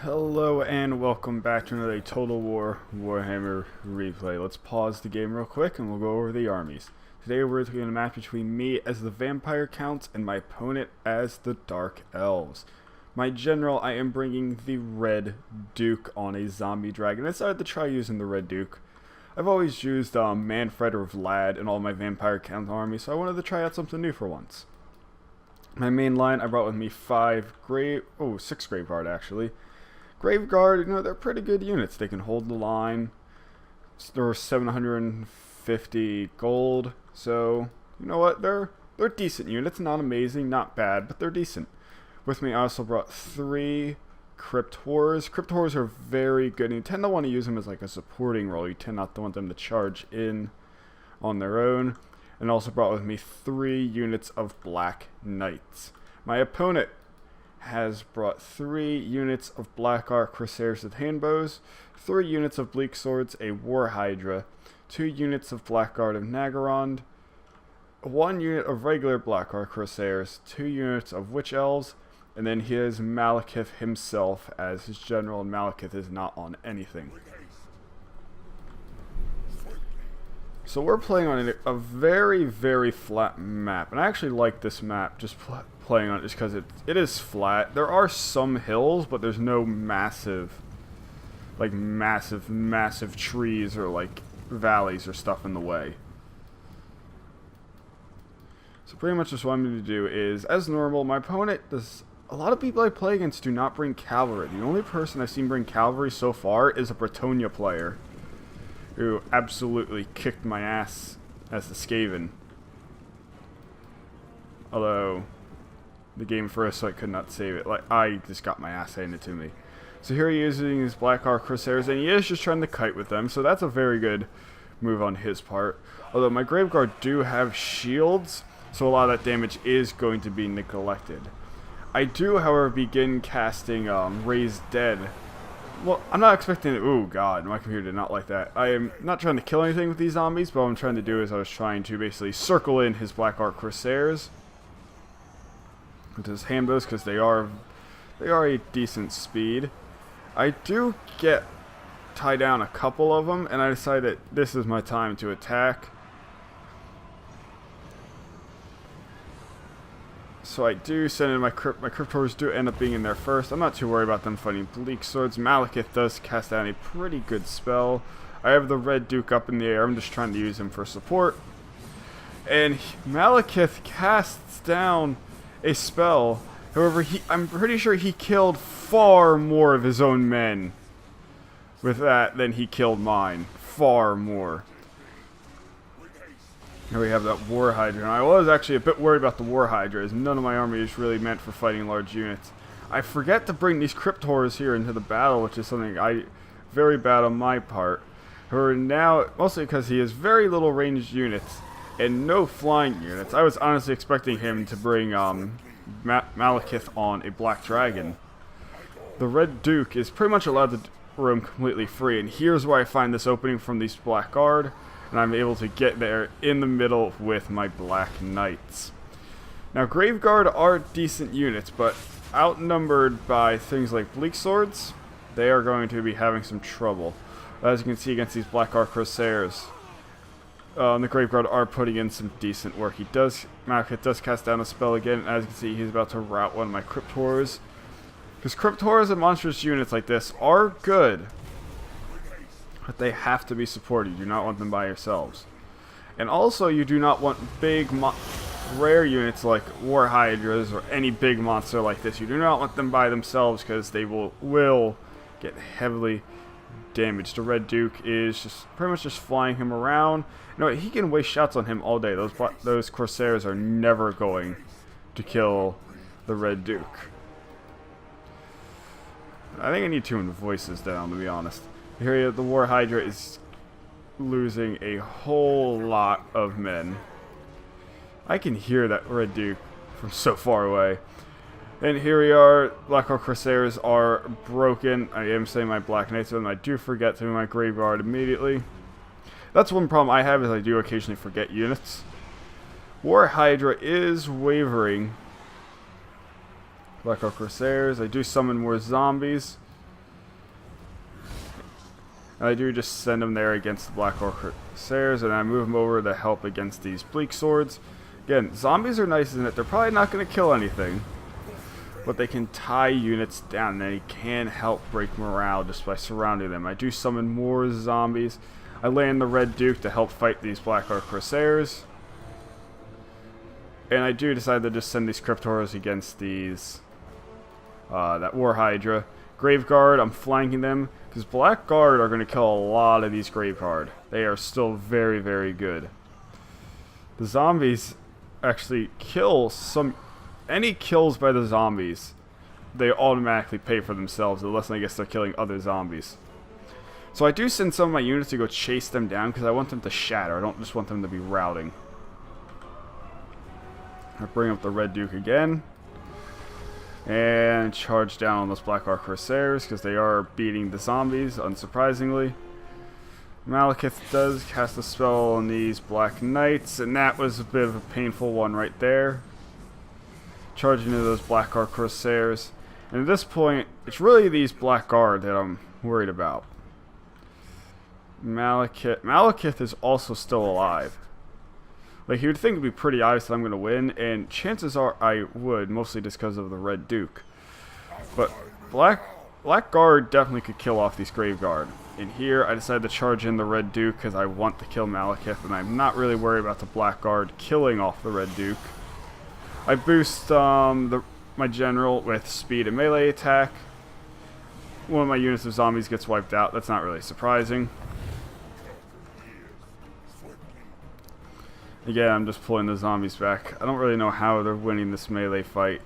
Hello and welcome back to another Total War Warhammer replay. Let's pause the game real quick and we'll go over the armies. Today we're doing a match between me as the Vampire Count and my opponent as the Dark Elves. My general, I am bringing the Red Duke on a zombie dragon. I decided to try using the Red Duke. I've always used Manfred or Vlad in all my Vampire Count armies, so I wanted to try out something new for once. My main line, I brought with me 6 Graveguard actually. Graveguard, they're pretty good units. They can hold the line. They're 750 gold. So, you know what? They're decent units. Not amazing, not bad, but they're decent. With me, I also brought 3 Crypt Horrors. Crypt Horrors are very good. And you tend to want to use them as like a supporting role. You tend not to want them to charge in on their own. And also brought with me 3 units of Black Knights. My opponent has brought 3 units of Black Ark Corsairs with handbows, 3 units of Bleak Swords, a War Hydra, 2 units of Blackguard of Naggarond, 1 unit of regular Black Ark Corsairs, 2 units of Witch Elves, and then he has Malekith himself as his general, and Malekith is not on anything. So we're playing on a very, very flat map, and I actually like this map, just playing on it just because it is flat. There are some hills, but there's no massive trees or like valleys or stuff in the way. So pretty much just what I'm going to do is, as normal, my opponent does. A lot of people I play against do not bring cavalry. The only person I've seen bring cavalry so far is a Bretonnia player, who absolutely kicked my ass as the Skaven. Although the game froze, so I could not save it. Like, I just got my ass handed to me. So here he is using his Black Ark Corsairs, and he is just trying to kite with them, so that's a very good move on his part. Although my Graveguard do have shields, so a lot of that damage is going to be neglected. I do, however, begin casting Raise Dead. Well, I'm not expecting... Oh, God, my computer did not like that. I am not trying to kill anything with these zombies, but what I'm trying to do is I was trying to basically circle in his Black Ark Corsairs with his handbows, because they are a decent speed. I do tie down a couple of them, and I decided this is my time to attack. So I do send in my Crypt Horrors do end up being in there first. I'm not too worried about them fighting Bleak Swords. Malekith does cast down a pretty good spell. I have the Red Duke up in the air. I'm just trying to use him for support. And Malekith casts down a spell. However, I'm pretty sure he killed far more of his own men with that than he killed mine. Far more. Here we have that War Hydra. And I was actually a bit worried about the War Hydra, as none of my army is really meant for fighting large units. I forget to bring these Crypt Horrors here into the battle, which is something very bad on my part. However, now, mostly because he has very little ranged units and no flying units. I was honestly expecting him to bring Malekith on a Black Dragon. The Red Duke is pretty much allowed to roam completely free, and here's where I find this opening from these Blackguard, and I'm able to get there in the middle with my Black Knights. Now, Graveguard are decent units, but outnumbered by things like Bleak Swords, they are going to be having some trouble. As you can see against these Black Ark Corsairs, the Graveguard are putting in some decent work. Malekith does cast down a spell again, and as you can see, he's about to rout one of my Crypt Horrors. Because Crypt Horrors and monstrous units like this are good, but they have to be supported. You do not want them by yourselves. And also, you do not want big, rare units like War Hydras or any big monster like this. You do not want them by themselves, because they will get heavily damaged. The Red Duke is just pretty much just flying him around. He can waste shots on him all day. Those Corsairs are never going to kill the Red Duke. I think I need to voice this down, to be honest. Here, the War Hydra is losing a whole lot of men. I can hear that Red Duke from so far away. And here we are. Black Ark Corsairs are broken. I am saying my Black Knights, and I do forget to do my Graveguard immediately. That's one problem I have, is I do occasionally forget units. War Hydra is wavering. Black Ark Corsairs. I do summon more zombies. And I do just send them there against the Black Orc Corsairs, and I move them over to help against these Bleak Swords. Again, zombies are nice in that they're probably not going to kill anything, but they can tie units down, and they can help break morale just by surrounding them. I do summon more zombies. I land the Red Duke to help fight these Black Orc Corsairs. And I do decide to just send these Crypt Horrors against these, that War Hydra. Graveguard, I'm flanking them, because Blackguard are going to kill a lot of these Graveguard. They are still very, very good. The zombies actually kill any kills by the zombies, they automatically pay for themselves, unless I guess they're killing other zombies. So I do send some of my units to go chase them down, because I want them to shatter. I don't just want them to be routing. I bring up the Red Duke again. And charge down on those Black Orc Corsairs, because they are beating the zombies, unsurprisingly. Malekith does cast a spell on these Black Knights, and that was a bit of a painful one right there. Charging into those Black Orc Corsairs. And at this point, it's really these Black Guard that I'm worried about. Malekith is also still alive. Like, you would think it would be pretty obvious that I'm going to win, and chances are I would, mostly just because of the Red Duke. But Black Guard definitely could kill off these Graveguard. And here, I decided to charge in the Red Duke because I want to kill Malekith, and I'm not really worried about the Black Guard killing off the Red Duke. I boost my general with speed and melee attack. One of my units of zombies gets wiped out. That's not really surprising. Again, I'm just pulling the zombies back. I don't really know how they're winning this melee fight.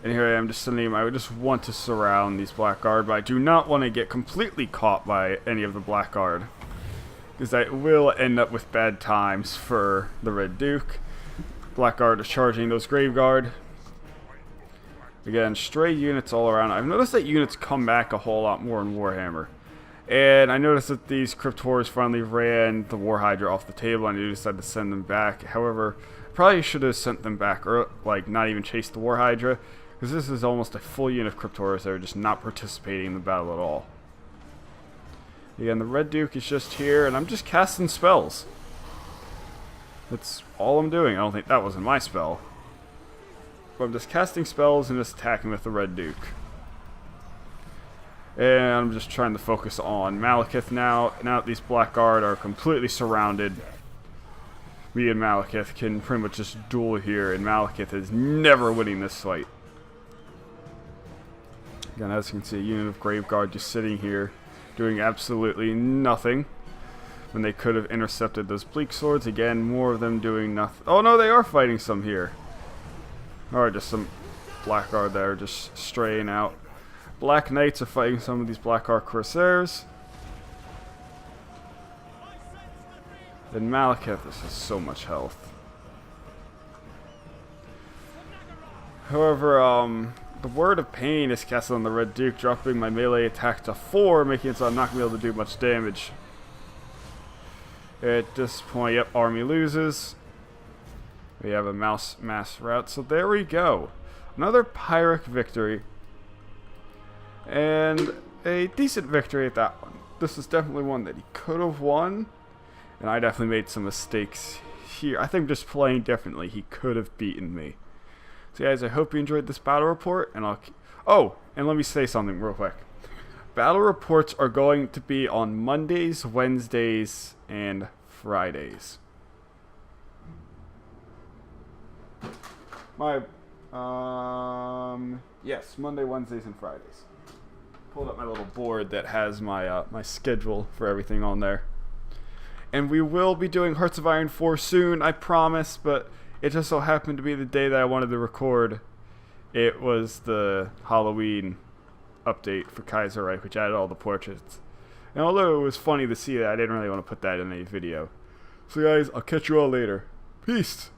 And here I am just sending them. I would just want to surround these Blackguard, but I do not want to get completely caught by any of the Blackguard, because that will end up with bad times for the Red Duke. Blackguard is charging those Graveguard. Again, stray units all around. I've noticed that units come back a whole lot more in Warhammer. And I noticed that these Crypt Horrors finally ran the War Hydra off the table, and I decided to send them back. However, probably should have sent them back, or like not even chased the War Hydra, because this is almost a full unit of Crypt Horrors that are just not participating in the battle at all. Again, the Red Duke is just here, and I'm just casting spells. That's all I'm doing. I don't think that wasn't my spell. But I'm just casting spells and just attacking with the Red Duke. And I'm just trying to focus on Malekith now. Now that these Blackguard are completely surrounded, me and Malekith can pretty much just duel here, and Malekith is never winning this fight. Again, as you can see, a unit of Graveguard just sitting here, doing absolutely nothing, when they could have intercepted those Bleak Swords. Again, more of them doing nothing. Oh no, they are fighting some here. Alright, just some Blackguard there, just straying out. Black Knights are fighting some of these Black Orc Corsairs. Then Malekith has so much health. However, the Word of Pain is casted on the Red Duke, dropping my melee attack to 4, making it so I'm not going to be able to do much damage. At this point, yep, army loses. We have a mass rout, so there we go. Another Pyrrhic victory. And a decent victory at that one. This is definitely one that he could have won, and I definitely made some mistakes here. I think just playing differently, he could have beaten me. So guys, I hope you enjoyed this battle report, and oh, and let me say something real quick. Battle reports are going to be on Mondays, Wednesdays, and Fridays. Yes, Monday, Wednesdays, and Fridays. Pulled up my little board that has my my schedule for everything on there. And we will be doing Hearts of Iron 4 soon, I promise, but it just so happened to be the day that I wanted to record. It was the Halloween update for Kaiserreich, which added all the portraits. And although it was funny to see that, I didn't really want to put that in a video. So guys, I'll catch you all later. Peace!